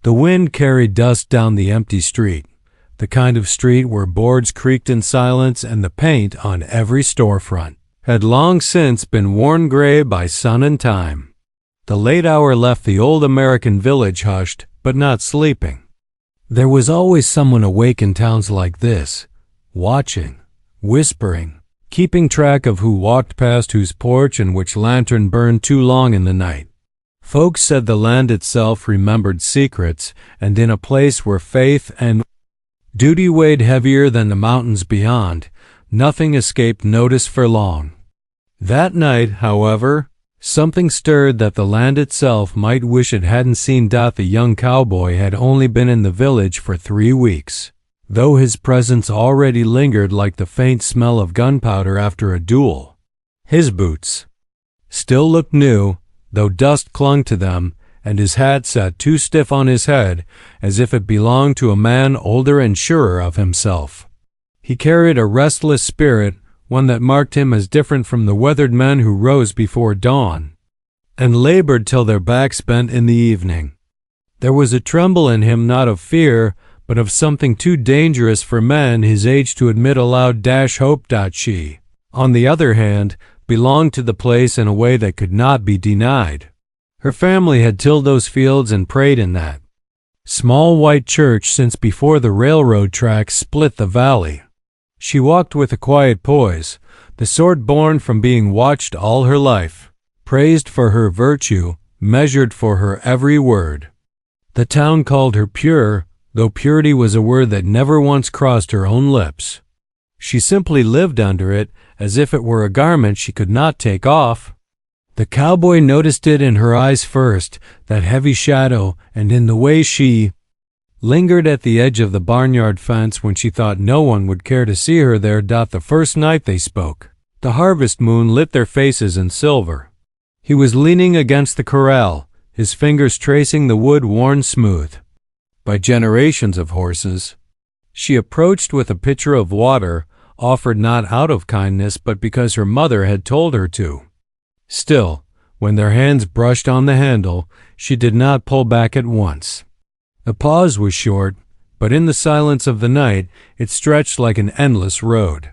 The wind carried dust down the empty street, the kind of street where boards creaked in silence and the paint on every storefront had long since been worn gray by sun and time. The late hour left the old American village hushed, but not sleeping. There was always someone awake in towns like this, watching, whispering, keeping track of who walked past whose porch and which lantern burned too long in the night. Folks said the land itself remembered secrets, and in a place where faith and duty weighed heavier than the mountains beyond, nothing escaped notice for long. That night, however, something stirred that the land itself might wish it hadn't seen. The young cowboy had only been in the village for 3 weeks, though his presence already lingered like the faint smell of gunpowder after a duel. His boots still looked new, though dust clung to them, and his hat sat too stiff on his head, as if it belonged to a man older and surer of himself. He carried a restless spirit, one that marked him as different from the weathered men who rose before dawn and labored till their backs bent in the evening. There was a tremble in him, not of fear, but of something too dangerous for men his age to admit aloud. Hope. She, on the other hand, belonged to the place in a way that could not be denied. Her family had tilled those fields and prayed in that small white church since before the railroad tracks split the valley. She walked with a quiet poise, the sort born from being watched all her life, praised for her virtue, measured for her every word. The town called her pure, though purity was a word that never once crossed her own lips. She simply lived under it, as if it were a garment she could not take off. The cowboy noticed it in her eyes first, that heavy shadow, and in the way she lingered at the edge of the barnyard fence when she thought no one would care to see her there. The first night they spoke, the harvest moon lit their faces in silver. He was leaning against the corral, his fingers tracing the wood worn smooth by generations of horses. She approached with a pitcher of water, offered not out of kindness but because her mother had told her to. Still, when their hands brushed on the handle, she did not pull back at once. The pause was short, but in the silence of the night it stretched like an endless road.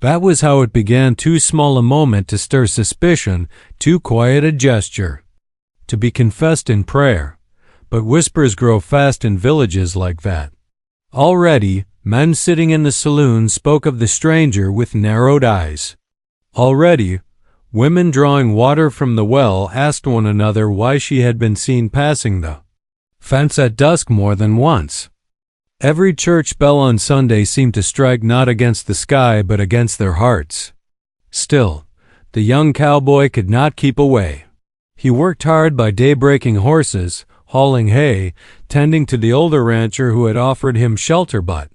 That was how it began, too small a moment to stir suspicion, too quiet a gesture to be confessed in prayer. But whispers grow fast in villages like that. Already, men sitting in the saloon spoke of the stranger with narrowed eyes. Already, women drawing water from the well asked one another why she had been seen passing the fence at dusk more than once. Every church bell on Sunday seemed to strike not against the sky but against their hearts. Still, the young cowboy could not keep away. He worked hard by day breaking horses, hauling hay, tending to the older rancher who had offered him shelter, but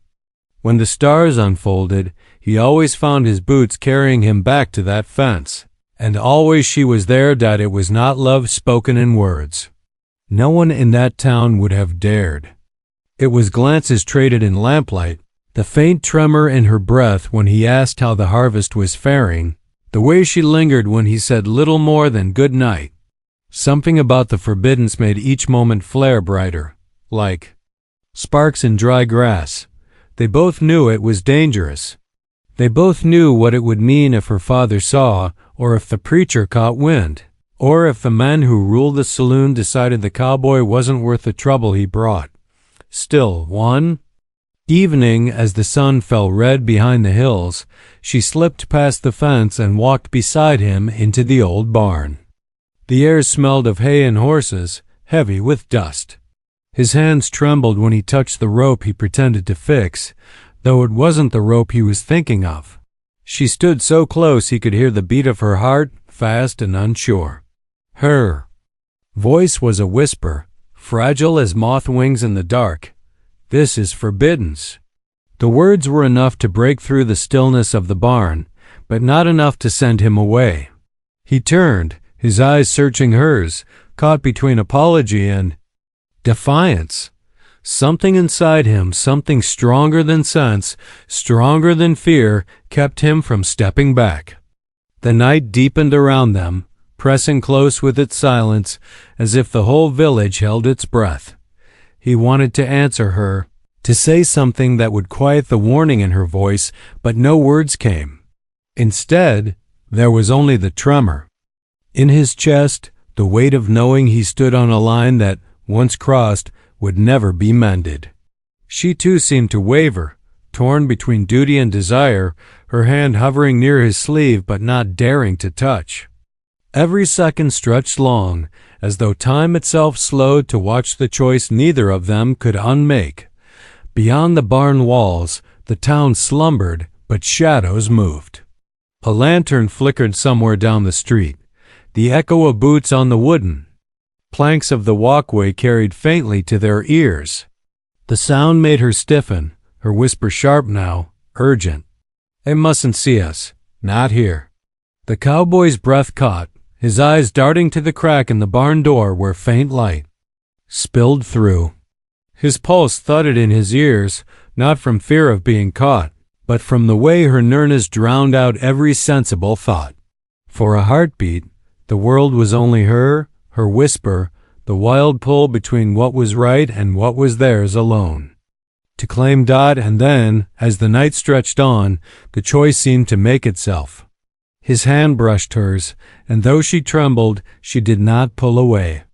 when the stars unfolded, he always found his boots carrying him back to that fence. And always she was there. It was not love spoken in words. No one in that town would have dared. It was glances traded in lamplight, the faint tremor in her breath when he asked how the harvest was faring, the way she lingered when he said little more than good night. Something about the forbiddance made each moment flare brighter, like sparks in dry grass. They both knew it was dangerous. They both knew what it would mean if her father saw, or if the preacher caught wind, or if the men who ruled the saloon decided the cowboy wasn't worth the trouble he brought. Still, one evening, as the sun fell red behind the hills, she slipped past the fence and walked beside him into the old barn. The air smelled of hay and horses, heavy with dust. His hands trembled when he touched the rope he pretended to fix, though it wasn't the rope he was thinking of. She stood so close he could hear the beat of her heart, fast and unsure. Her voice was a whisper, fragile as moth wings in the dark. "This is forbiddance." The words were enough to break through the stillness of the barn, but not enough to send him away. He turned, his eyes searching hers, caught between apology and defiance. Something inside him, something stronger than sense, stronger than fear, kept him from stepping back. The night deepened around them, pressing close with its silence, as if the whole village held its breath. He wanted to answer her, to say something that would quiet the warning in her voice, but no words came. Instead, there was only the tremor. In his chest, the weight of knowing he stood on a line that, once crossed, would never be mended. She too seemed to waver, torn between duty and desire, her hand hovering near his sleeve but not daring to touch. Every second stretched long, as though time itself slowed to watch the choice neither of them could unmake. Beyond the barn walls, the town slumbered, but shadows moved. A lantern flickered somewhere down the street. The echo of boots on the wooden planks of the walkway carried faintly to their ears. The sound made her stiffen, her whisper sharp now, urgent. "They mustn't see us. Not here." The cowboy's breath caught, his eyes darting to the crack in the barn door where faint light spilled through. His pulse thudded in his ears, not from fear of being caught, but from the way her nearness drowned out every sensible thought. For a heartbeat, the world was only her whisper, the wild pull between what was right and what was theirs alone. To claim Dot, and then, as the night stretched on, the choice seemed to make itself. His hand brushed hers, and though she trembled, she did not pull away.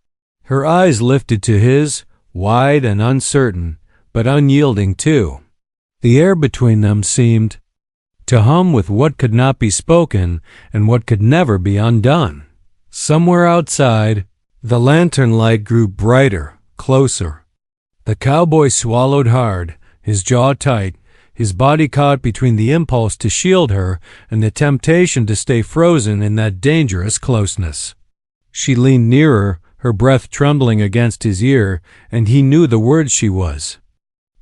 Her eyes lifted to his, wide and uncertain, but unyielding too. The air between them seemed to hum with what could not be spoken and what could never be undone. Somewhere outside, the lantern light grew brighter, closer. The cowboy swallowed hard, his jaw tight, his body caught between the impulse to shield her and the temptation to stay frozen in that dangerous closeness. She leaned nearer, her breath trembling against his ear, and he knew the words she was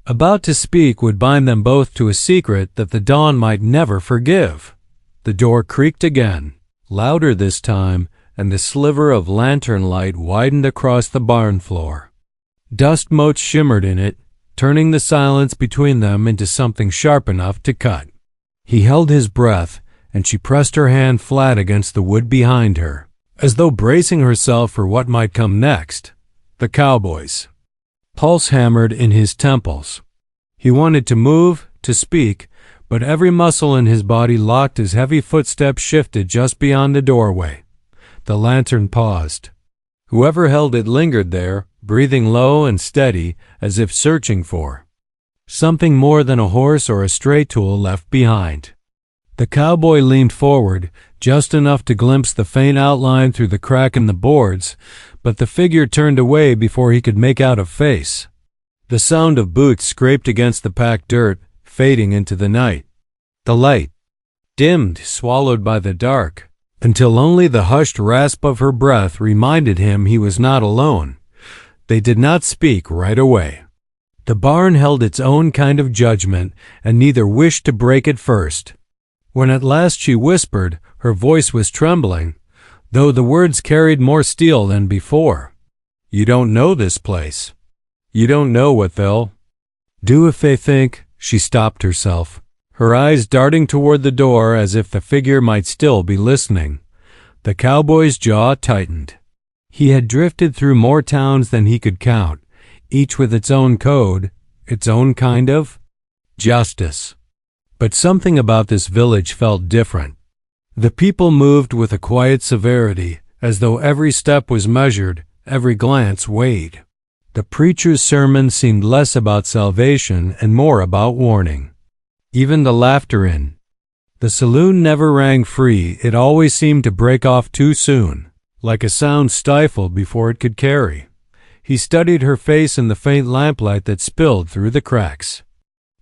about to speak would bind them both to a secret that the dawn might never forgive. The door creaked again, louder this time, and the sliver of lantern light widened across the barn floor. Dust motes shimmered in it, turning the silence between them into something sharp enough to cut. He held his breath, and she pressed her hand flat against the wood behind her, as though bracing herself for what might come next. The cowboy's pulse hammered in his temples. He wanted to move, to speak, but every muscle in his body locked as heavy footsteps shifted just beyond the doorway. The lantern paused. Whoever held it lingered there, breathing low and steady, as if searching for something more than a horse or a stray tool left behind. The cowboy leaned forward, just enough to glimpse the faint outline through the crack in the boards, but the figure turned away before he could make out a face. The sound of boots scraped against the packed dirt, fading into the night. The light dimmed, swallowed by the dark, until only the hushed rasp of her breath reminded him he was not alone. They did not speak right away. The barn held its own kind of judgment, and neither wished to break it first. When at last she whispered, her voice was trembling, though the words carried more steel than before. "You don't know this place. You don't know what they'll do if they think." She stopped herself, her eyes darting toward the door as if the figure might still be listening. The cowboy's jaw tightened. He had drifted through more towns than he could count, each with its own code, its own kind of justice. But something about this village felt different. The people moved with a quiet severity, as though every step was measured, every glance weighed. The preacher's sermon seemed less about salvation and more about warning. Even the laughter in the saloon never rang free. It always seemed to break off too soon, like a sound stifled before it could carry. He studied her face in the faint lamplight that spilled through the cracks.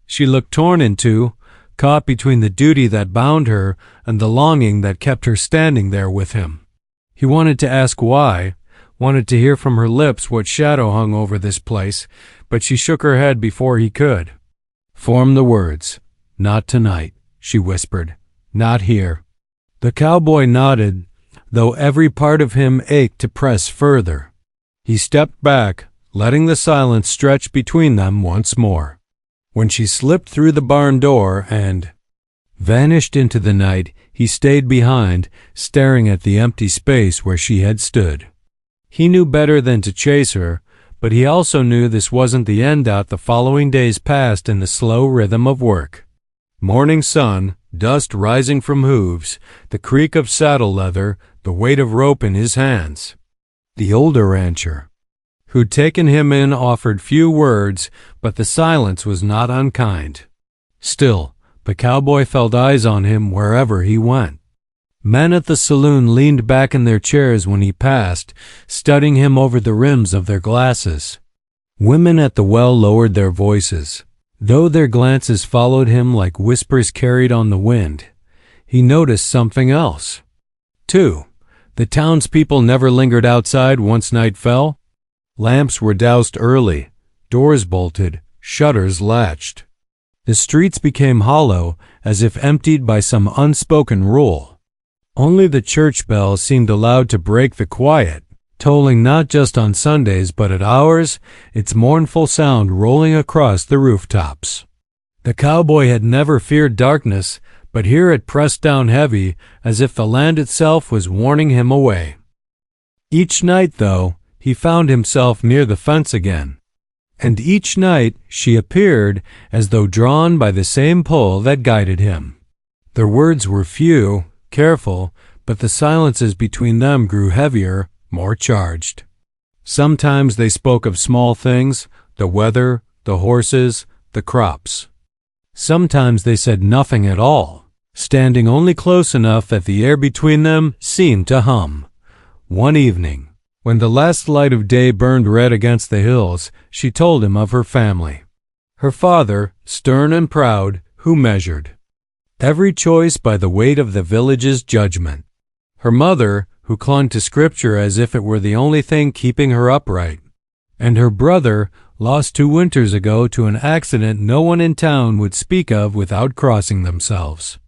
She looked torn in two, caught between the duty that bound her and the longing that kept her standing there with him. He wanted to ask why, wanted to hear from her lips what shadow hung over this place, but she shook her head before he could form the words. "Not tonight," she whispered. "Not here." The cowboy nodded, though every part of him ached to press further. He stepped back, letting the silence stretch between them once more. When she slipped through the barn door and vanished into the night, he stayed behind, staring at the empty space where she had stood. He knew better than to chase her, but he also knew this wasn't the end. The following days passed in the slow rhythm of work. Morning sun, dust rising from hooves, the creak of saddle leather, the weight of rope in his hands. The older rancher, who'd taken him in, offered few words, but the silence was not unkind. Still, the cowboy felt eyes on him wherever he went. Men at the saloon leaned back in their chairs when he passed, studying him over the rims of their glasses. Women at the well lowered their voices, though their glances followed him like whispers carried on the wind. He noticed something else. 2. The townspeople never lingered outside once night fell. Lamps were doused early, doors bolted, shutters latched. The streets became hollow, as if emptied by some unspoken rule. Only the church bell seemed allowed to break the quiet, tolling not just on Sundays but at hours, its mournful sound rolling across the rooftops. The cowboy had never feared darkness, but here it pressed down heavy, as if the land itself was warning him away. Each night, though, he found himself near the fence again. And each night she appeared as though drawn by the same pull that guided him. Their words were few, careful, but the silences between them grew heavier, more charged. Sometimes they spoke of small things, the weather, the horses, the crops. Sometimes they said nothing at all, standing only close enough that the air between them seemed to hum. One evening, when the last light of day burned red against the hills, she told him of her family. Her father, stern and proud, who measured every choice by the weight of the village's judgment. Her mother, who clung to Scripture as if it were the only thing keeping her upright. And her brother, lost 2 winters ago to an accident no one in town would speak of without crossing themselves.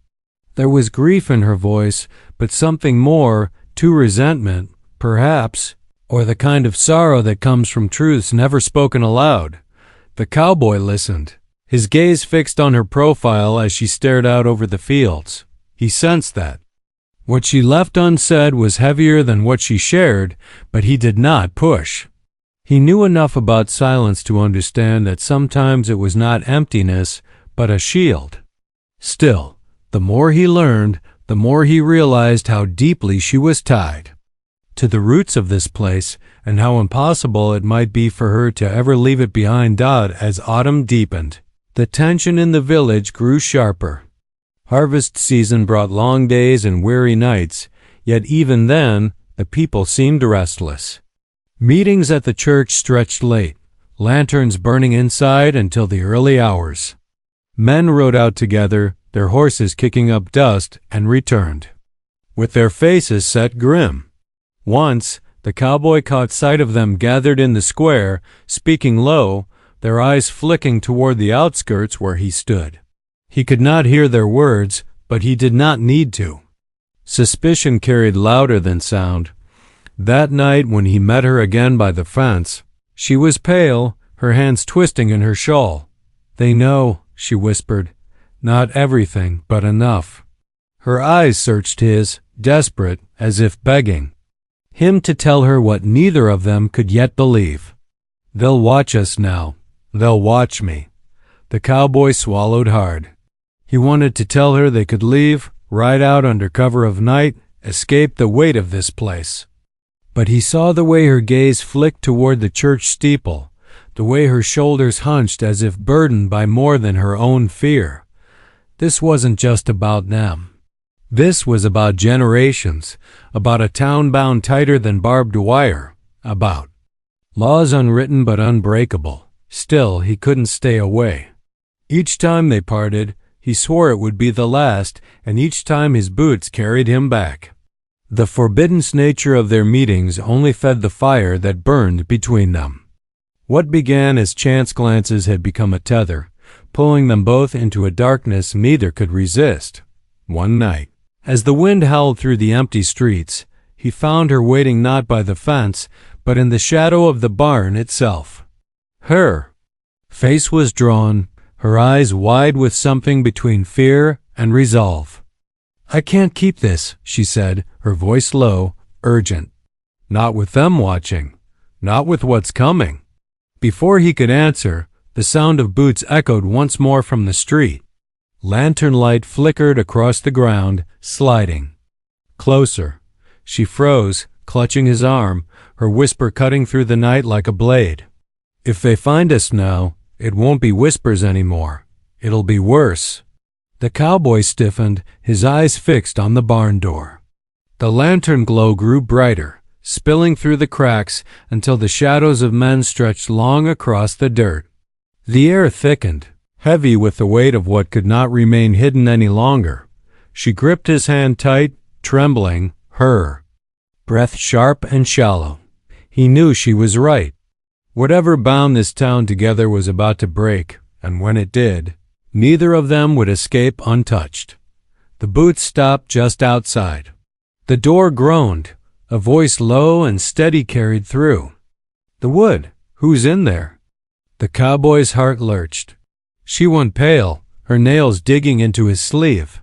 There was grief in her voice, but something more, too resentment, perhaps, or the kind of sorrow that comes from truths never spoken aloud. The cowboy listened, his gaze fixed on her profile as she stared out over the fields. He sensed that what she left unsaid was heavier than what she shared, but he did not push. He knew enough about silence to understand that sometimes it was not emptiness, but a shield. Still, the more he learned, the more he realized how deeply she was tied to the roots of this place, and how impossible it might be for her to ever leave it behind. As autumn deepened, the tension in the village grew sharper. Harvest season brought long days and weary nights, yet even then the people seemed restless. Meetings at the church stretched late, lanterns burning inside until the early hours. Men rode out together, their horses kicking up dust, and returned, with their faces set grim. Once, the cowboy caught sight of them gathered in the square, speaking low, their eyes flicking toward the outskirts where he stood. He could not hear their words, but he did not need to. Suspicion carried louder than sound. That night when he met her again by the fence, she was pale, her hands twisting in her shawl. "They know," she whispered. "Not everything, but enough." Her eyes searched his, desperate, as if begging him to tell her what neither of them could yet believe. "They'll watch us now. They'll watch me." The cowboy swallowed hard. He wanted to tell her they could leave, ride out under cover of night, escape the weight of this place. But he saw the way her gaze flicked toward the church steeple, the way her shoulders hunched as if burdened by more than her own fear. This wasn't just about them. This was about generations, about a town bound tighter than barbed wire, about laws unwritten but unbreakable. Still, he couldn't stay away. Each time they parted, he swore it would be the last, and each time his boots carried him back. The forbidden nature of their meetings only fed the fire that burned between them. What began as chance glances had become a tether, pulling them both into a darkness neither could resist. One night, as the wind howled through the empty streets, he found her waiting not by the fence, but in the shadow of the barn itself. Her face was drawn, her eyes wide with something between fear and resolve. "I can't keep this," she said, her voice low, urgent. "Not with them watching. Not with what's coming." Before he could answer, the sound of boots echoed once more from the street. Lantern light flickered across the ground, sliding. Closer. She froze, clutching his arm, her whisper cutting through the night like a blade. If they find us now, it won't be whispers anymore. It'll be worse. The cowboy stiffened, his eyes fixed on the barn door. The lantern glow grew brighter, spilling through the cracks until the shadows of men stretched long across the dirt. The air thickened, heavy with the weight of what could not remain hidden any longer. She gripped his hand tight, trembling, her breath sharp and shallow. He knew she was right. Whatever bound this town together was about to break, and when it did, neither of them would escape untouched. The boots stopped just outside. The door groaned. A voice low and steady carried through. "The wood. Who's in there?" The cowboy's heart lurched. She went pale, her nails digging into his sleeve.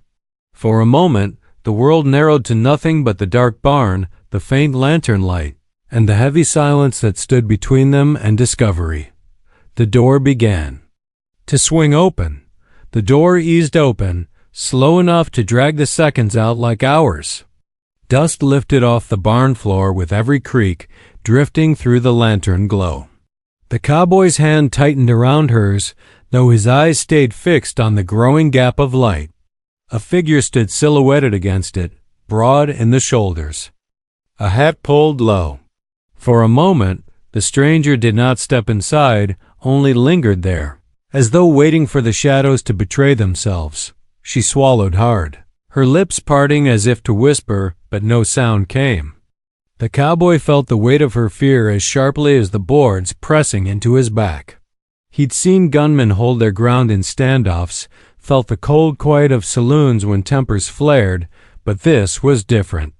For a moment, the world narrowed to nothing but the dark barn, the faint lantern light, and the heavy silence that stood between them and discovery. The door began to swing open. The door eased open, slow enough to drag the seconds out like hours. Dust lifted off the barn floor with every creak, drifting through the lantern glow. The cowboy's hand tightened around hers, though his eyes stayed fixed on the growing gap of light. A figure stood silhouetted against it, broad in the shoulders, a hat pulled low. For a moment, the stranger did not step inside, only lingered there, as though waiting for the shadows to betray themselves. She swallowed hard, her lips parting as if to whisper, but no sound came. The cowboy felt the weight of her fear as sharply as the boards pressing into his back. He'd seen gunmen hold their ground in standoffs, felt the cold quiet of saloons when tempers flared, but this was different.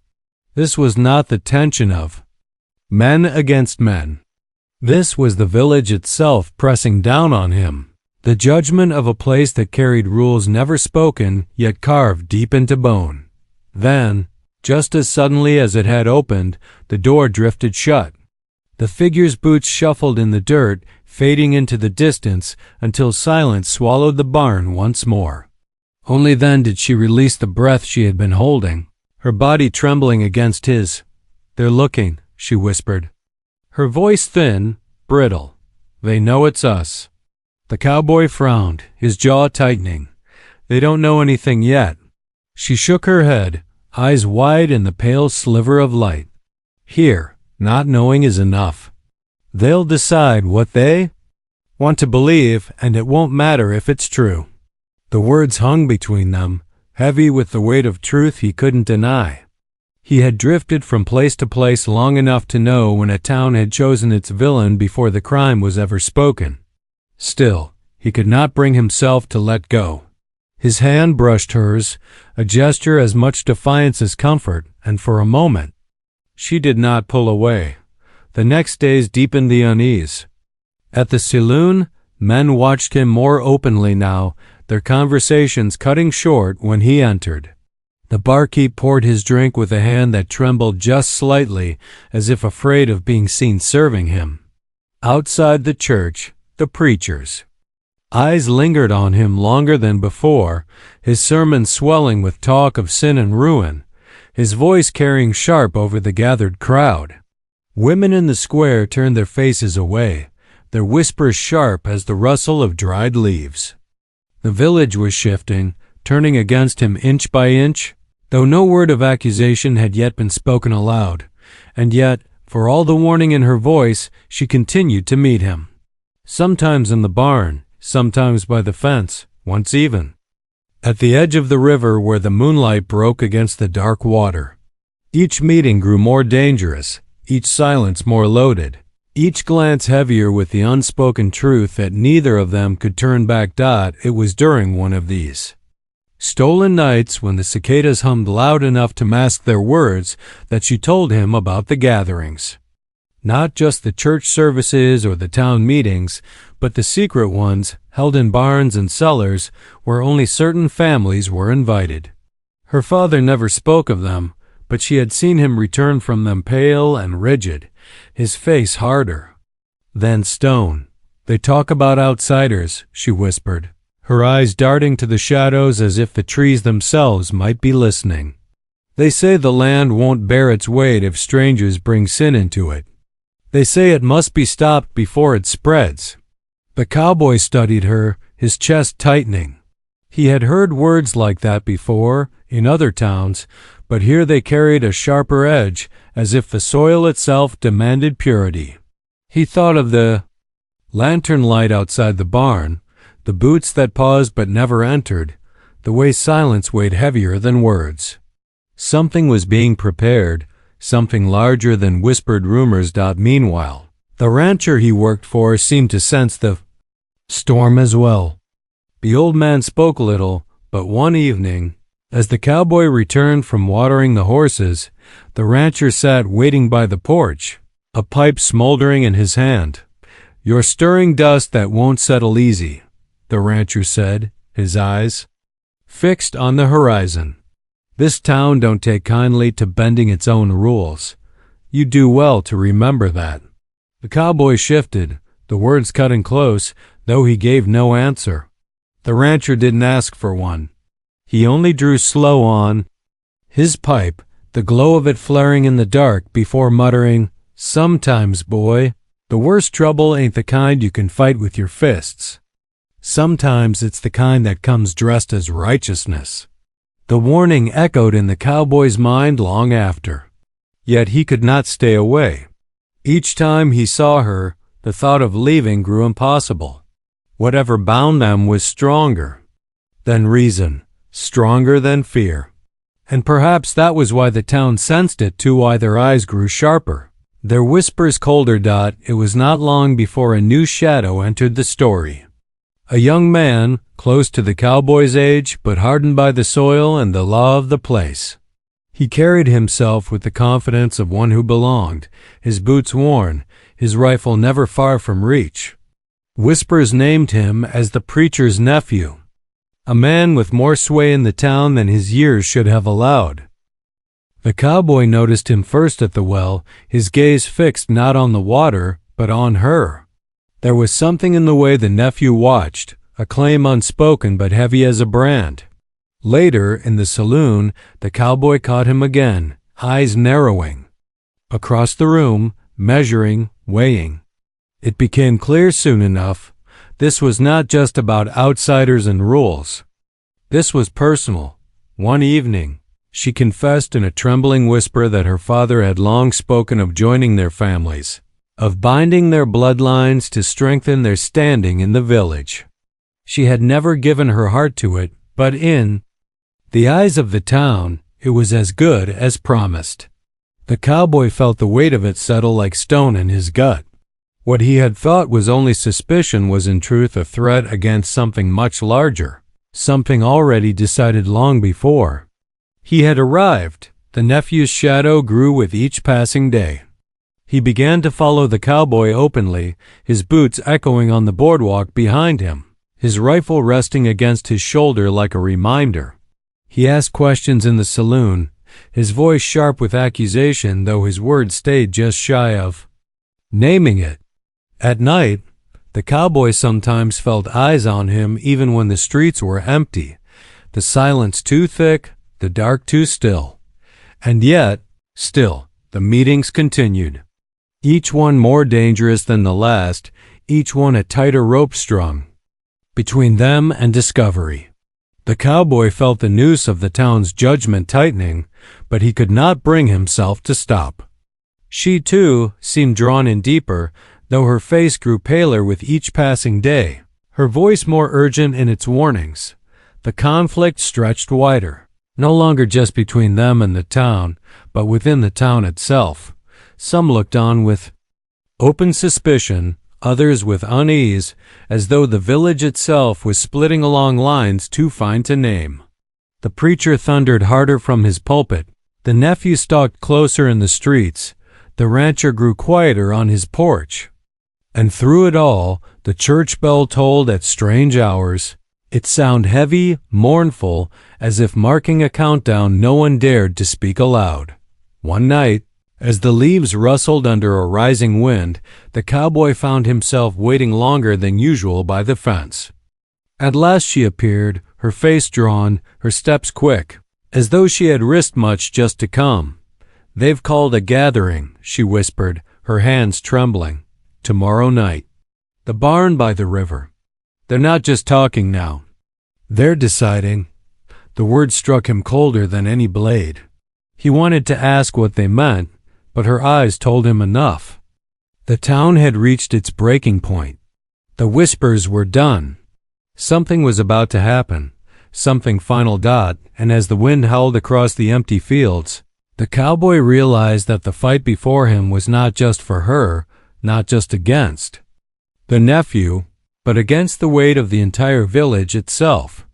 This was not the tension of men against men. This was the village itself pressing down on him, the judgment of a place that carried rules never spoken yet carved deep into bone. Then, just as suddenly as it had opened, the door drifted shut. The figure's boots shuffled in the dirt, fading into the distance until silence swallowed the barn once more. Only then did she release the breath she had been holding, her body trembling against his. "They're looking," she whispered, her voice thin, brittle. "They know it's us." The cowboy frowned, his jaw tightening. "They don't know anything yet." She shook her head, eyes wide in the pale sliver of light. "Here, not knowing is enough. They'll decide what they want to believe, and it won't matter if it's true." The words hung between them, heavy with the weight of truth he couldn't deny. He had drifted from place to place long enough to know when a town had chosen its villain before the crime was ever spoken. Still, he could not bring himself to let go. His hand brushed hers, a gesture as much defiance as comfort, and for a moment, she did not pull away. The next days deepened the unease. At the saloon, men watched him more openly now, their conversations cutting short when he entered. The barkeep poured his drink with a hand that trembled just slightly, as if afraid of being seen serving him. Outside the church, the preacher's eyes lingered on him longer than before, his sermon swelling with talk of sin and ruin, his voice carrying sharp over the gathered crowd. Women in the square turned their faces away, their whispers sharp as the rustle of dried leaves. The village was shifting, turning against him inch by inch, though no word of accusation had yet been spoken aloud, and yet, for all the warning in her voice, she continued to meet him. Sometimes in the barn, sometimes by the fence, once even at the edge of the river where the moonlight broke against the dark water. Each meeting grew more dangerous, each silence more loaded, each glance heavier with the unspoken truth that neither of them could turn back. It was during one of these stolen nights when the cicadas hummed loud enough to mask their words that she told him about the gatherings. Not just the church services or the town meetings, but the secret ones held in barns and cellars where only certain families were invited. Her father never spoke of them, but she had seen him return from them pale and rigid, his face harder than stone. They talk about outsiders, she whispered, her eyes darting to the shadows as if the trees themselves might be listening. They say the land won't bear its weight if strangers bring sin into it. They say it must be stopped before it spreads. The cowboy studied her, his chest tightening. He had heard words like that before, in other towns, but here they carried a sharper edge, as if the soil itself demanded purity. He thought of the lantern light outside the barn, the boots that paused but never entered, the way silence weighed heavier than words. Something was being prepared, something larger than whispered rumors. Meanwhile, the rancher he worked for seemed to sense the storm as well. The old man spoke little, but one evening, as the cowboy returned from watering the horses, the rancher sat waiting by the porch, a pipe smoldering in his hand. "You're stirring dust that won't settle easy," the rancher said, his eyes fixed on the horizon. "This town don't take kindly to bending its own rules. You do well to remember that." The cowboy shifted, the words cutting close, though he gave no answer. The rancher didn't ask for one. He only drew slow on his pipe, the glow of it flaring in the dark, before muttering, "Sometimes, boy, the worst trouble ain't the kind you can fight with your fists. Sometimes it's the kind that comes dressed as righteousness." The warning echoed in the cowboy's mind long after. Yet he could not stay away. Each time he saw her, the thought of leaving grew impossible. Whatever bound them was stronger than reason, stronger than fear. And perhaps that was why the town sensed it too, why their eyes grew sharper, their whispers colder. It was not long before a new shadow entered the story. A young man, close to the cowboy's age, but hardened by the soil and the law of the place. He carried himself with the confidence of one who belonged, his boots worn, his rifle never far from reach. Whispers named him as the preacher's nephew, a man with more sway in the town than his years should have allowed. The cowboy noticed him first at the well, his gaze fixed not on the water, but on her. There was something in the way the nephew watched, a claim unspoken but heavy as a brand. Later, in the saloon, the cowboy caught him again, eyes narrowing across the room, measuring, weighing. It became clear soon enough. This was not just about outsiders and rules. This was personal. One evening, she confessed in a trembling whisper that her father had long spoken of joining their families, of binding their bloodlines to strengthen their standing in the village. She had never given her heart to it, but in the eyes of the town, it was as good as promised. The cowboy felt the weight of it settle like stone in his gut. What he had thought was only suspicion was in truth a threat against something much larger, something already decided long before. He had arrived. The nephew's shadow grew with each passing day. He began to follow the cowboy openly, his boots echoing on the boardwalk behind him, his rifle resting against his shoulder like a reminder. He asked questions in the saloon, his voice sharp with accusation, though his words stayed just shy of naming it. At night, the cowboy sometimes felt eyes on him even when the streets were empty, the silence too thick, the dark too still. And yet, still, the meetings continued. Each one more dangerous than the last, each one a tighter rope strung between them and discovery. The cowboy felt the noose of the town's judgment tightening, but he could not bring himself to stop. She, too, seemed drawn in deeper, though her face grew paler with each passing day, her voice more urgent in its warnings. The conflict stretched wider, no longer just between them and the town, but within the town itself. Some looked on with open suspicion, others with unease, as though the village itself was splitting along lines too fine to name. The preacher thundered harder from his pulpit. The nephew stalked closer in the streets. The rancher grew quieter on his porch. And through it all, the church bell tolled at strange hours, its sound heavy, mournful, as if marking a countdown no one dared to speak aloud. One night, As the leaves rustled under a rising wind, the cowboy found himself waiting longer than usual by the fence. At last she appeared, her face drawn, her steps quick, as though she had risked much just to come. "They've called a gathering," she whispered, her hands trembling. "Tomorrow night. The barn by the river. They're not just talking now. They're deciding." The words struck him colder than any blade. He wanted to ask what they meant, but her eyes told him enough. The town had reached its breaking point. The whispers were done. Something was about to happen, something final. And as the wind howled across the empty fields, the cowboy realized that the fight before him was not just for her, not just against the nephew, but against the weight of the entire village itself.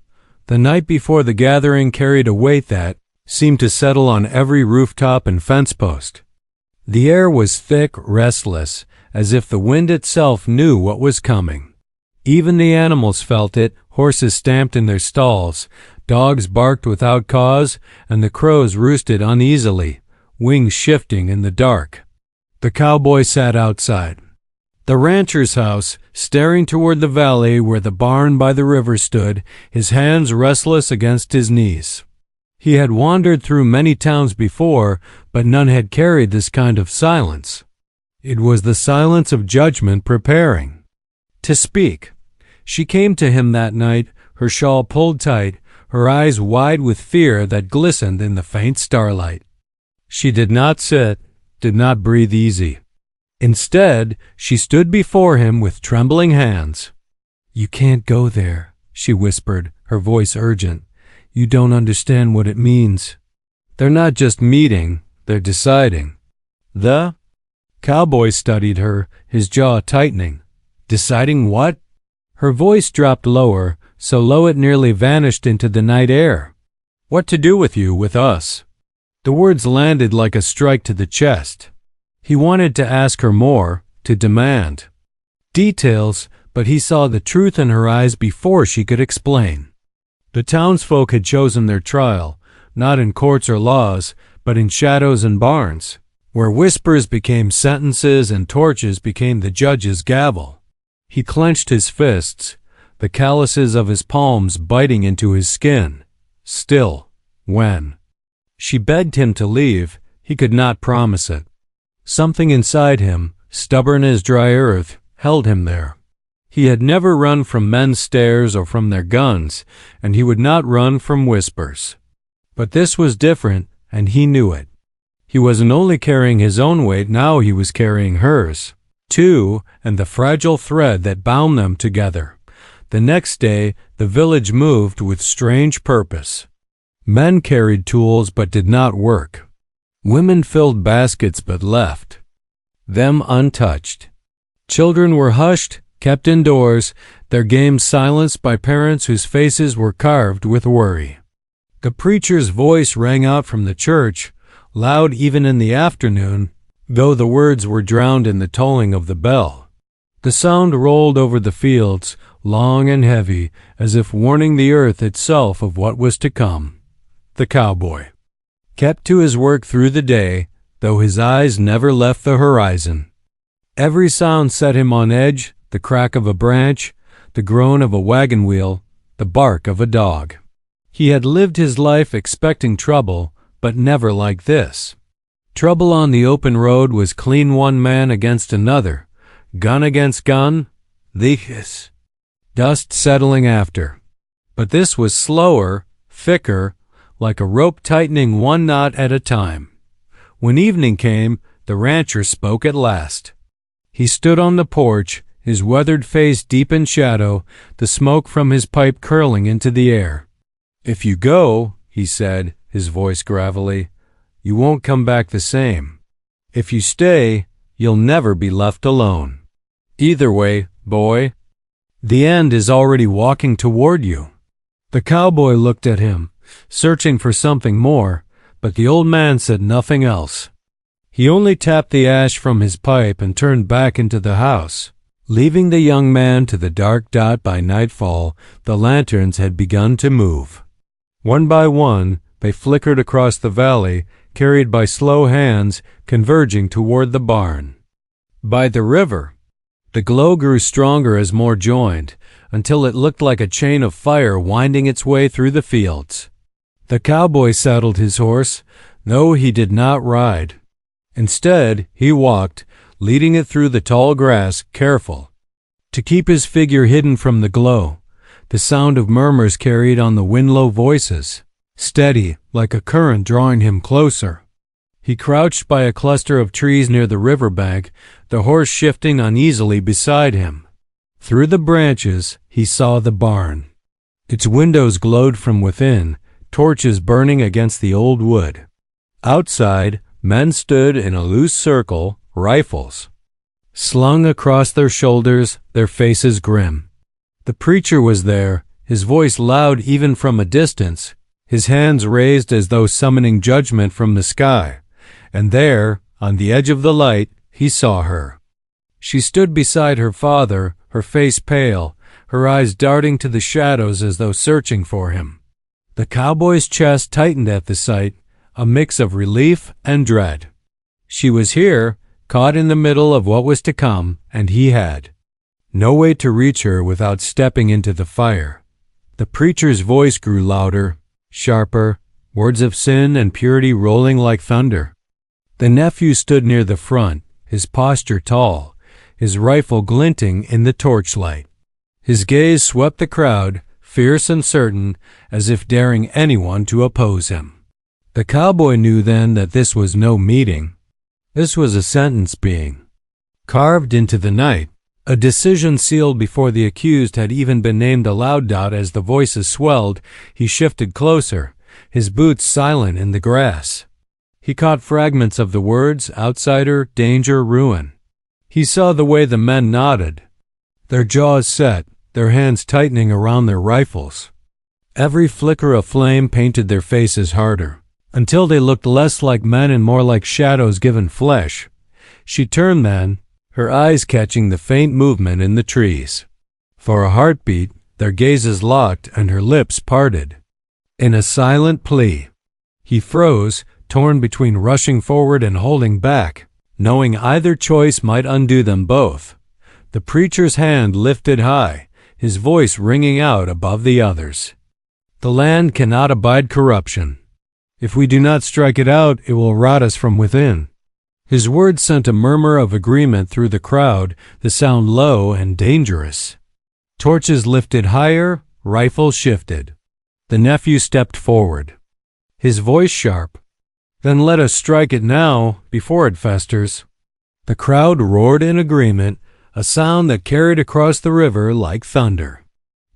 The night before the gathering carried a weight that seemed to settle on every rooftop and fence post. The air was thick, restless, as if the wind itself knew what was coming. Even the animals felt it. Horses stamped in their stalls, dogs barked without cause, and the crows roosted uneasily, wings shifting in the dark. The cowboy sat outside the rancher's house, staring toward the valley where the barn by the river stood, his hands restless against his knees. He had wandered through many towns before, but none had carried this kind of silence. It was the silence of judgment preparing to speak. She came to him that night, her shawl pulled tight, her eyes wide with fear that glistened in the faint starlight. She did not sit, did not breathe easy. Instead, she stood before him with trembling hands. "You can't go there," she whispered, her voice urgent. "You don't understand what it means. They're not just meeting, they're deciding." The cowboy studied her, his jaw tightening. "Deciding what?" Her voice dropped lower, so low it nearly vanished into the night air. "What to do with you, with us?" The words landed like a strike to the chest. He wanted to ask her more, to demand details, but he saw the truth in her eyes before she could explain. The townsfolk had chosen their trial, not in courts or laws, but in shadows and barns, where whispers became sentences and torches became the judge's gavel. He clenched his fists, the calluses of his palms biting into his skin. Still, when she begged him to leave, he could not promise it. Something inside him, stubborn as dry earth, held him there. He had never run from men's stares or from their guns, and he would not run from whispers. But this was different, and he knew it. He wasn't only carrying his own weight, now he was carrying hers, too, and the fragile thread that bound them together. The next day, the village moved with strange purpose. Men carried tools but did not work. Women filled baskets but left them untouched. Children were hushed, kept indoors, their games silenced by parents whose faces were carved with worry. The preacher's voice rang out from the church, loud even in the afternoon, though the words were drowned in the tolling of the bell. The sound rolled over the fields, long and heavy, as if warning the earth itself of what was to come. The cowboy kept to his work through the day, though his eyes never left the horizon. Every sound set him on edge, the crack of a branch, the groan of a wagon wheel, the bark of a dog. He had lived his life expecting trouble, but never like this. Trouble on the open road was clean one man against another, gun against gun, this dust settling after. But this was slower, thicker, like a rope tightening one knot at a time. When evening came, the rancher spoke at last. He stood on the porch, his weathered face deep in shadow, the smoke from his pipe curling into the air. "If you go," he said, his voice gravelly, "you won't come back the same. If you stay, you'll never be left alone. Either way, boy, the end is already walking toward you." The cowboy looked at him, searching for something more, but the old man said nothing else. He only tapped the ash from his pipe and turned back into the house. Leaving the young man to the dark dot by nightfall, the lanterns had begun to move. One by one, they flickered across the valley, carried by slow hands converging toward the barn. By the river, the glow grew stronger as more joined, until it looked like a chain of fire winding its way through the fields. The cowboy saddled his horse. No, he did not ride. Instead, he walked, leading it through the tall grass, careful to keep his figure hidden from the glow. The sound of murmurs carried on the wind-low voices, steady like a current drawing him closer. He crouched by a cluster of trees near the riverbank, the horse shifting uneasily beside him. Through the branches, he saw the barn. Its windows glowed from within, torches burning against the old wood. Outside, men stood in a loose circle, rifles slung across their shoulders, their faces grim. The preacher was there, his voice loud even from a distance, his hands raised as though summoning judgment from the sky. And there, on the edge of the light, he saw her. She stood beside her father, her face pale, her eyes darting to the shadows as though searching for him. The cowboy's chest tightened at the sight, a mix of relief and dread. She was here, caught in the middle of what was to come, and he had no way to reach her without stepping into the fire. The preacher's voice grew louder, sharper, words of sin and purity rolling like thunder. The nephew stood near the front, his posture tall, his rifle glinting in the torchlight. His gaze swept the crowd, fierce and certain, as if daring anyone to oppose him. The cowboy knew then that this was no meeting. This was a sentence being carved into the night, a decision sealed before the accused had even been named aloud. As the voices swelled, he shifted closer, his boots silent in the grass. He caught fragments of the words: outsider, danger, ruin. He saw the way the men nodded, their jaws set, their hands tightening around their rifles. Every flicker of flame painted their faces harder, until they looked less like men and more like shadows given flesh. She turned then, her eyes catching the faint movement in the trees. For a heartbeat, their gazes locked and her lips parted. In a silent plea, he froze, torn between rushing forward and holding back, knowing either choice might undo them both. The preacher's hand lifted high, his voice ringing out above the others. The land cannot abide corruption. If we do not strike it out, it will rot us from within. His words sent a murmur of agreement through the crowd, the sound low and dangerous. Torches lifted higher, rifles shifted. The nephew stepped forward, his voice sharp. Then let us strike it now, before it festers. The crowd roared in agreement, a sound that carried across the river like thunder.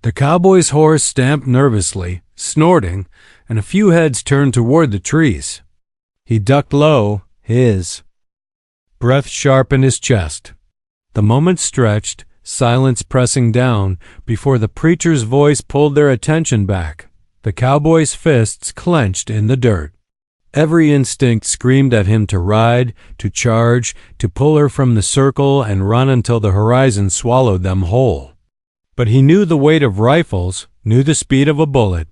The cowboy's horse stamped nervously, snorting, and a few heads turned toward the trees. He ducked low, his breath sharp in his chest. The moment stretched, silence pressing down, before the preacher's voice pulled their attention back. The cowboy's fists clenched in the dirt. Every instinct screamed at him to ride, to charge, to pull her from the circle and run until the horizon swallowed them whole. But he knew the weight of rifles, knew the speed of a bullet.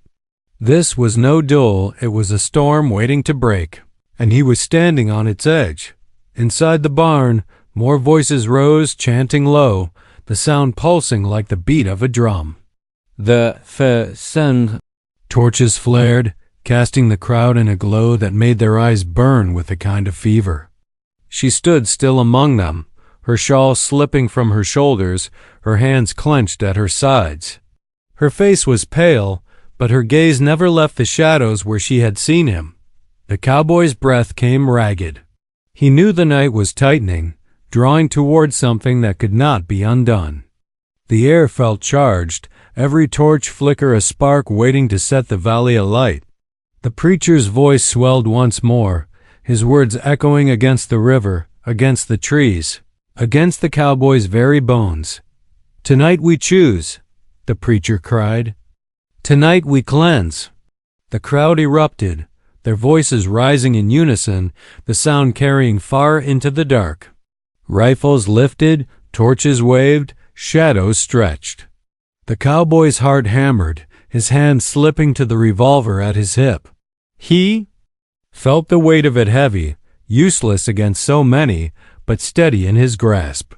This was no duel, it was a storm waiting to break, and he was standing on its edge. Inside the barn, more voices rose, chanting low, the sound pulsing like the beat of a drum. The sun. Torches flared, casting the crowd in a glow that made their eyes burn with a kind of fever. She stood still among them, her shawl slipping from her shoulders, her hands clenched at her sides. Her face was pale, but her gaze never left the shadows where she had seen him. The cowboy's breath came ragged. He knew the night was tightening, drawing toward something that could not be undone. The air felt charged, every torch flicker a spark waiting to set the valley alight. The preacher's voice swelled once more, his words echoing against the river, against the trees, against the cowboy's very bones. "Tonight we choose," the preacher cried. "Tonight we cleanse." The crowd erupted, their voices rising in unison, the sound carrying far into the dark. Rifles lifted, torches waved, shadows stretched. The cowboy's heart hammered, his hand slipping to the revolver at his hip. He felt the weight of it heavy, useless against so many, but steady in his grasp.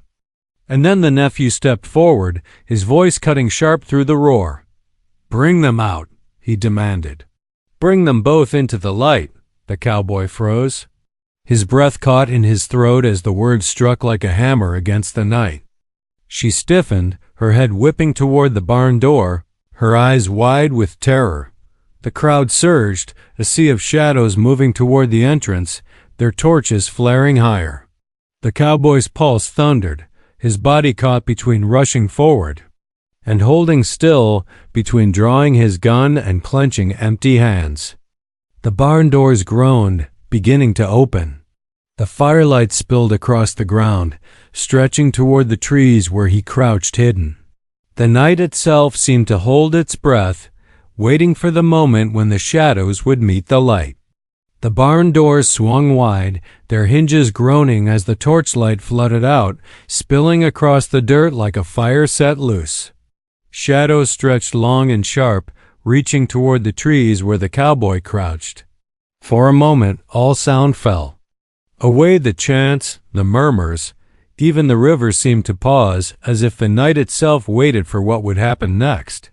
And then the nephew stepped forward, his voice cutting sharp through the roar. "Bring them out," he demanded. "Bring them both into the light." The cowboy froze. His breath caught in his throat as the words struck like a hammer against the night. She stiffened, her head whipping toward the barn door, her eyes wide with terror. The crowd surged, a sea of shadows moving toward the entrance, their torches flaring higher. The cowboy's pulse thundered, his body caught between rushing forward and holding still, between drawing his gun and clenching empty hands. The barn doors groaned, beginning to open. The firelight spilled across the ground, stretching toward the trees where he crouched hidden. The night itself seemed to hold its breath, waiting for the moment when the shadows would meet the light. The barn doors swung wide, their hinges groaning as the torchlight flooded out, spilling across the dirt like a fire set loose. Shadows stretched long and sharp, reaching toward the trees where the cowboy crouched. For a moment, all sound fell. Away the chants, the murmurs, even the river seemed to pause, as if the night itself waited for what would happen next.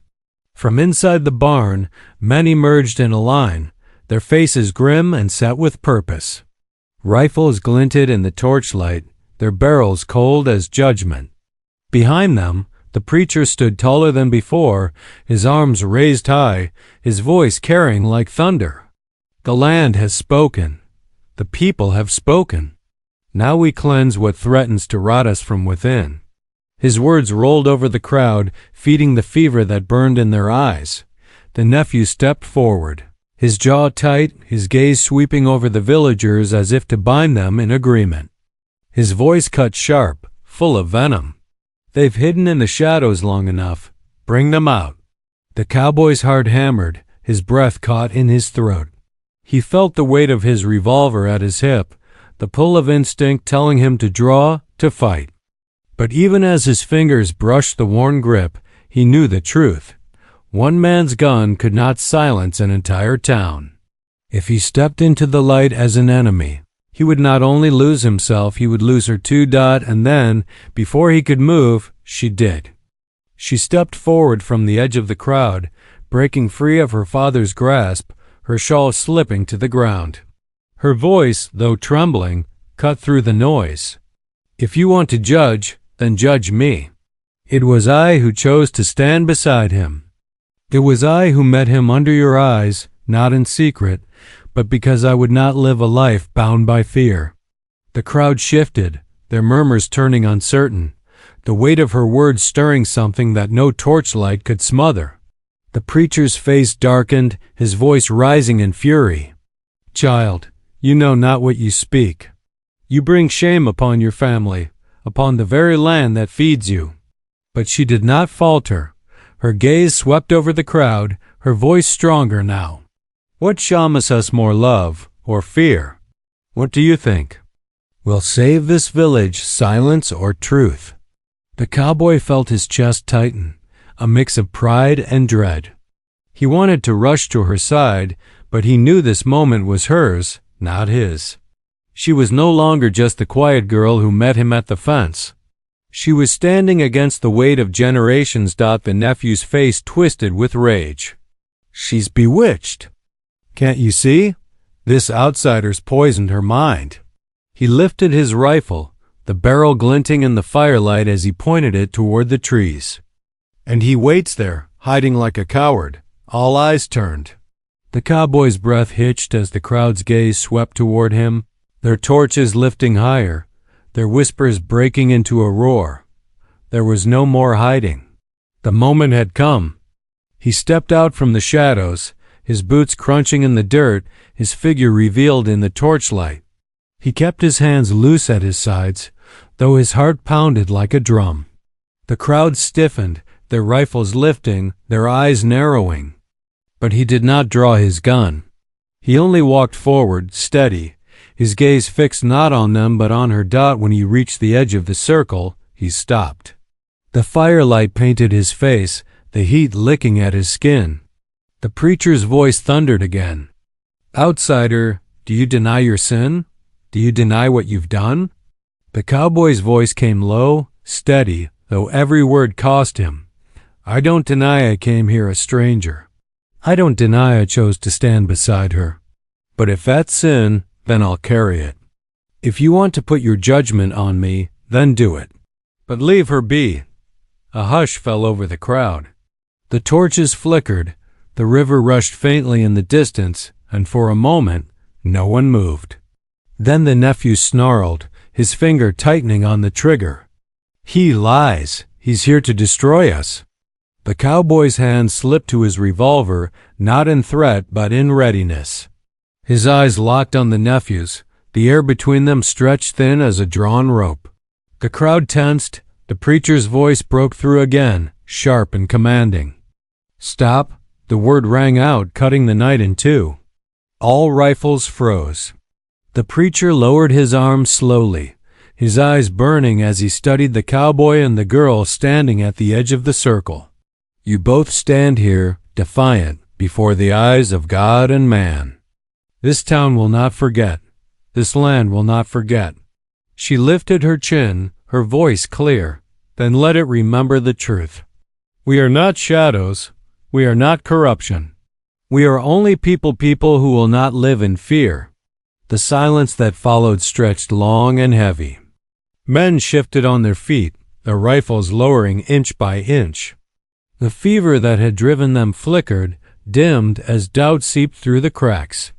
From inside the barn, men emerged in a line, their faces grim and set with purpose. Rifles glinted in the torchlight, their barrels cold as judgment. Behind them, the preacher stood taller than before, his arms raised high, his voice carrying like thunder. "The land has spoken. The people have spoken. Now we cleanse what threatens to rot us from within." His words rolled over the crowd, feeding the fever that burned in their eyes. The nephew stepped forward, his jaw tight, his gaze sweeping over the villagers as if to bind them in agreement. His voice cut sharp, full of venom. "They've hidden in the shadows long enough. Bring them out." The cowboy's heart hammered, his breath caught in his throat. He felt the weight of his revolver at his hip, the pull of instinct telling him to draw, to fight. But even as his fingers brushed the worn grip, he knew the truth. One man's gun could not silence an entire town. If he stepped into the light as an enemy, he would not only lose himself, he would lose her too. And then, before he could move, she did. She stepped forward from the edge of the crowd, breaking free of her father's grasp, her shawl slipping to the ground. Her voice, though trembling, cut through the noise. "If you want to judge, then judge me. It was I who chose to stand beside him. It was I who met him under your eyes, not in secret, but because I would not live a life bound by fear." The crowd shifted, their murmurs turning uncertain, the weight of her words stirring something that no torchlight could smother. The preacher's face darkened, his voice rising in fury. "Child, you know not what you speak. You bring shame upon your family, upon the very land that feeds you." But she did not falter. Her gaze swept over the crowd, her voice stronger now. "What shames us more, love or fear? What do you think? Will save this village silence or truth?" The cowboy felt his chest tighten, a mix of pride and dread. He wanted to rush to her side, but he knew this moment was hers, not his. She was no longer just the quiet girl who met him at the fence. She was standing against the weight of generations. The nephew's face twisted with rage. "She's bewitched. Can't you see? This outsider's poisoned her mind." He lifted his rifle, the barrel glinting in the firelight as he pointed it toward the trees. "And he waits there, hiding like a coward, all eyes turned." The cowboy's breath hitched as the crowd's gaze swept toward him, their torches lifting higher, their whispers breaking into a roar. There was no more hiding. The moment had come. He stepped out from the shadows, his boots crunching in the dirt, his figure revealed in the torchlight. He kept his hands loose at his sides, though his heart pounded like a drum. The crowd stiffened, their rifles lifting, their eyes narrowing. But he did not draw his gun. He only walked forward, steady, his gaze fixed not on them but on her. When he reached the edge of the circle, he stopped. The firelight painted his face, the heat licking at his skin. The preacher's voice thundered again. "Outsider, Do you deny your sin? Do you deny what you've done? The cowboy's voice came low, steady, though every word cost him. I don't deny I came here a stranger. I don't deny I chose to stand beside her. But if that's sin, then I'll carry it. If you want to put your judgment on me, then do it. But leave her be. A hush fell over the crowd. The torches flickered, the river rushed faintly in the distance, and for a moment, no one moved. Then the nephew snarled, his finger tightening on the trigger. He lies. He's here to destroy us. The cowboy's hand slipped to his revolver, not in threat but in readiness. His eyes locked on the nephew's, the air between them stretched thin as a drawn rope. The crowd tensed, the preacher's voice broke through again, sharp and commanding. Stop! The word rang out, cutting the night in two. All rifles froze. The preacher lowered his arms slowly, his eyes burning as he studied the cowboy and the girl standing at the edge of the circle. You both stand here, defiant, before the eyes of God and man. This town will not forget. This land will not forget. She lifted her chin, her voice clear. Then let it remember the truth. We are not shadows. We are not corruption. We are only people who will not live in fear. The silence that followed stretched long and heavy. Men shifted on their feet, their rifles lowering inch by inch. The fever that had driven them flickered, dimmed as doubt seeped through the cracks.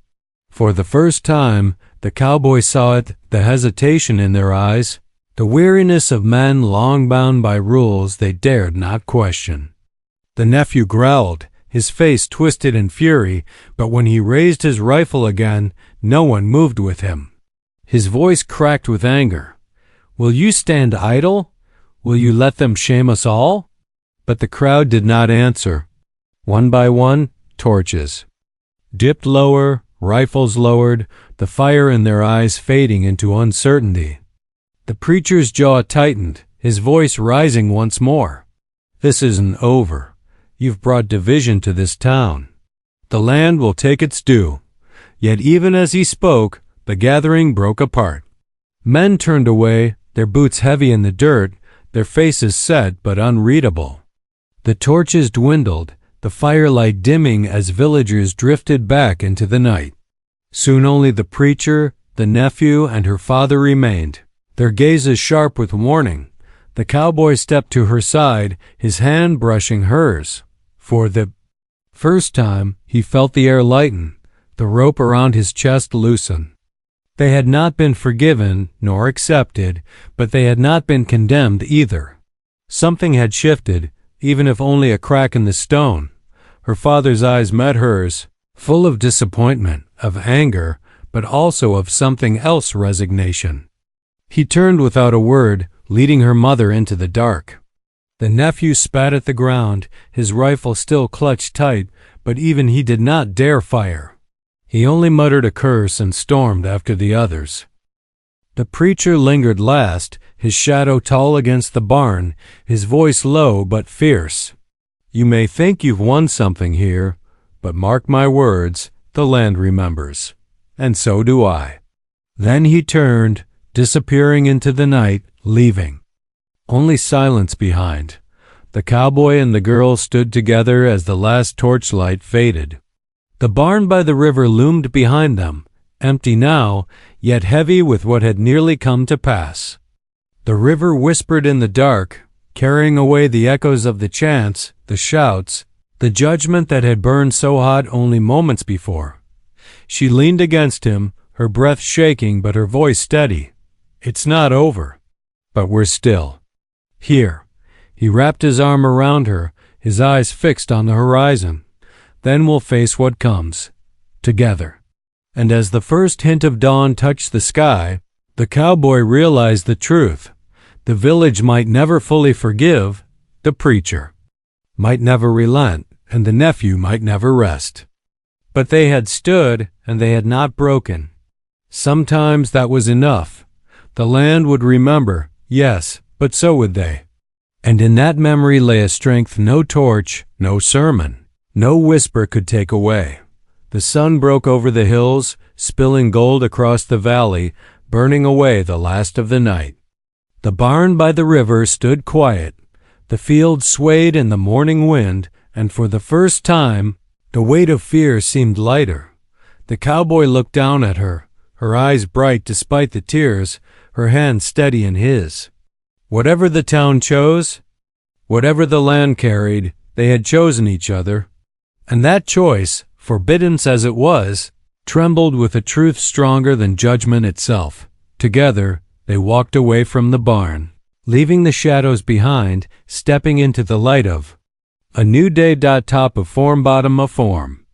For the first time, the cowboy saw it, the hesitation in their eyes, the weariness of men long bound by rules they dared not question. The nephew growled, his face twisted in fury, but when he raised his rifle again, no one moved with him. His voice cracked with anger. Will you stand idle? Will you let them shame us all? But the crowd did not answer. One by one, torches. Dipped lower, rifles lowered, the fire in their eyes fading into uncertainty. The preacher's jaw tightened, his voice rising once more. This isn't over. You've brought division to this town. The land will take its due. Yet even as he spoke, the gathering broke apart. Men turned away, their boots heavy in the dirt, their faces set but unreadable. The torches dwindled, the firelight dimming as villagers drifted back into the night. Soon only the preacher, the nephew, and her father remained, their gazes sharp with warning. The cowboy stepped to her side, his hand brushing hers. For the first time, he felt the air lighten, the rope around his chest loosen. They had not been forgiven nor accepted, but they had not been condemned either. Something had shifted, even if only a crack in the stone. Her father's eyes met hers, full of disappointment, of anger, but also of something else, resignation. He turned without a word, leading her mother into the dark. The nephew spat at the ground, his rifle still clutched tight, but even he did not dare fire. He only muttered a curse and stormed after the others. The preacher lingered last, his shadow tall against the barn, his voice low but fierce. You may think you've won something here, but mark my words, the land remembers. And so do I. Then he turned, disappearing into the night, leaving. Only silence behind. The cowboy and the girl stood together as the last torchlight faded. The barn by the river loomed behind them, empty now, yet heavy with what had nearly come to pass. The river whispered in the dark, carrying away the echoes of the chants, the shouts, the judgment that had burned so hot only moments before. She leaned against him, her breath shaking but her voice steady. It's not over, but we're still. Here. He wrapped his arm around her, his eyes fixed on the horizon. Then we'll face what comes. Together. And as the first hint of dawn touched the sky, the cowboy realized the truth. The village might never fully forgive, the preacher might never relent, and the nephew might never rest. But they had stood, and they had not broken. Sometimes that was enough. The land would remember, yes, but so would they. And in that memory lay a strength no torch, no sermon, no whisper could take away. The sun broke over the hills, spilling gold across the valley, burning away the last of the night. The barn by the river stood quiet. The field swayed in the morning wind, and for the first time, the weight of fear seemed lighter. The cowboy looked down at her, her eyes bright despite the tears, her hand steady in his. Whatever the town chose, whatever the land carried, they had chosen each other. And that choice, forbidden as it was, trembled with a truth stronger than judgment itself. Together, they walked away from the barn, leaving the shadows behind, stepping into the light of a new day. Top of form, bottom of form.